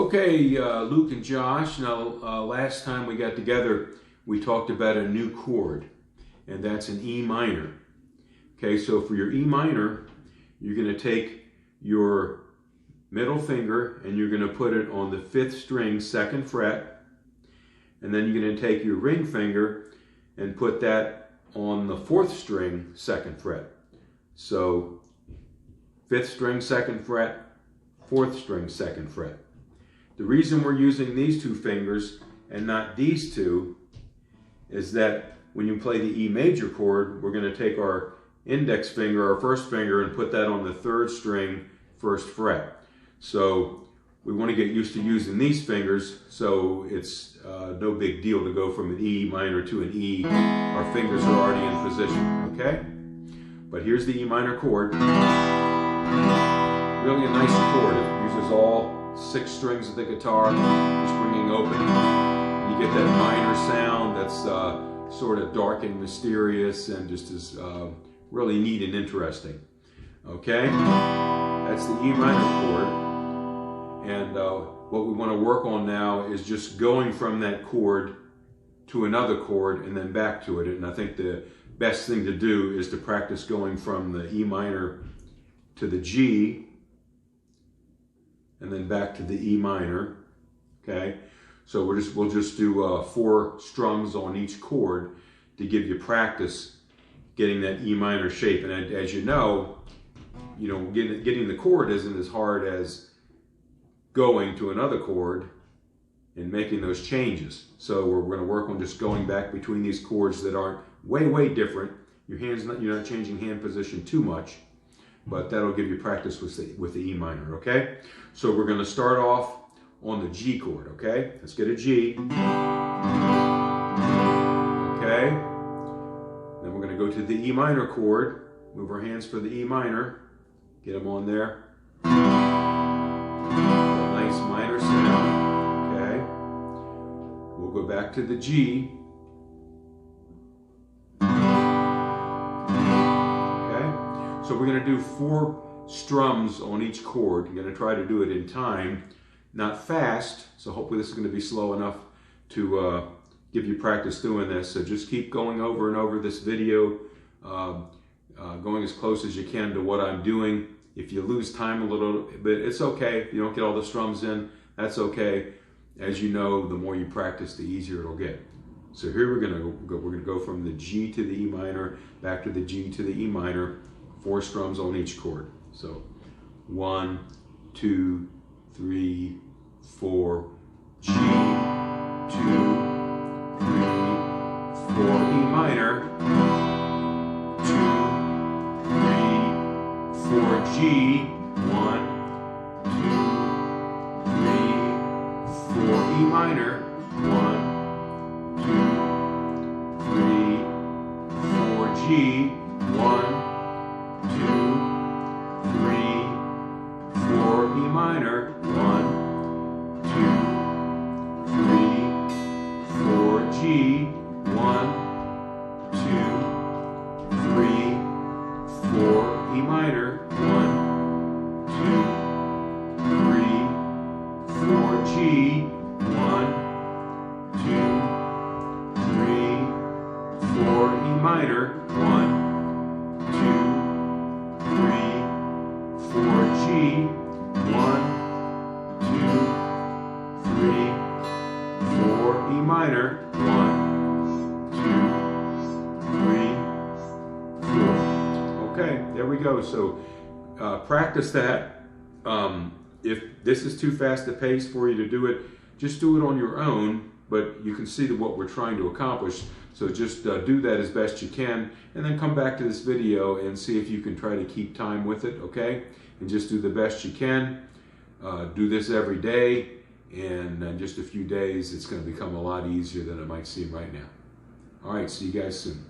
Okay, Luke and Josh, now last time we got together, we talked about a new chord, and that's an E minor. Okay, so for your E minor, you're going to take your middle finger and you're going to put it on the 5th string, 2nd fret, and then you're going to take your ring finger and put that on the 4th string, 2nd fret. So 5th string, 2nd fret, 4th string, 2nd fret. The reason we're using these two fingers and not these two is that when you play the E major chord, we're going to take our index finger, our first finger, and put that on the 3rd string, 1st fret. So we want to get used to using these fingers, so it's no big deal to go from an E minor to an E. Our fingers are already in position, okay? But here's the E minor chord. Really a nice chord. It uses all 6 strings of the guitar, stringing open. You get that minor sound that's sort of dark and mysterious and just is really neat and interesting. Okay, that's the E minor chord. And what we want to work on now is just going from that chord to another chord and then back to it. And I think the best thing to do is to practice going from the E minor to the G, and then back to the E minor. Okay, so we'll just do 4 strums on each chord to give you practice getting that E minor shape. And as you know, getting the chord isn't as hard as going to another chord and making those changes. So we're going to work on just going back between these chords that aren't way different. Your hands, you're not changing hand position too much, but that'll give you practice with the E minor, okay? So we're going to start off on the G chord, okay? Let's get a G. Okay? Then we're going to go to the E minor chord. Move our hands for the E minor. Get them on there. A nice minor sound, okay? We'll go back to the G. So we're going to do 4 strums on each chord. You're going to try to do it in time, not fast. So hopefully this is going to be slow enough to give you practice doing this. So just keep going over and over this video, going as close as you can to what I'm doing. If you lose time a little bit, it's okay. If you don't get all the strums in, that's okay. As you know, the more you practice, the easier it'll get. So here we're going to go from the G to the E minor, back to the G to the E minor. 4 strums on each chord. So 1, 2, 3, 4, G, 2, 3, 4, E minor, 2, 3, 4, G, 1, 2, 3, 4, E minor, 1, 2, 3, 4, G, 1, 2, 3, 4, E minor, 1, 2, 3, 4, G, 1, 2, 3, 4, E minor, 1, 2, 3, 4, G, 1, 2, 3, 4, E minor, 1, 4, G, 1, 2, 3, 4, E minor, 1, 2, 3, 4. Okay, there we go. So practice that. If this is too fast a pace for you to do it, just do it on your own, but you can see what we're trying to accomplish. So just do that as best you can, and then come back to this video and see if you can try to keep time with it, okay? And just do the best you can. Do this every day, and in just a few days, it's going to become a lot easier than it might seem right now. All right, see you guys soon.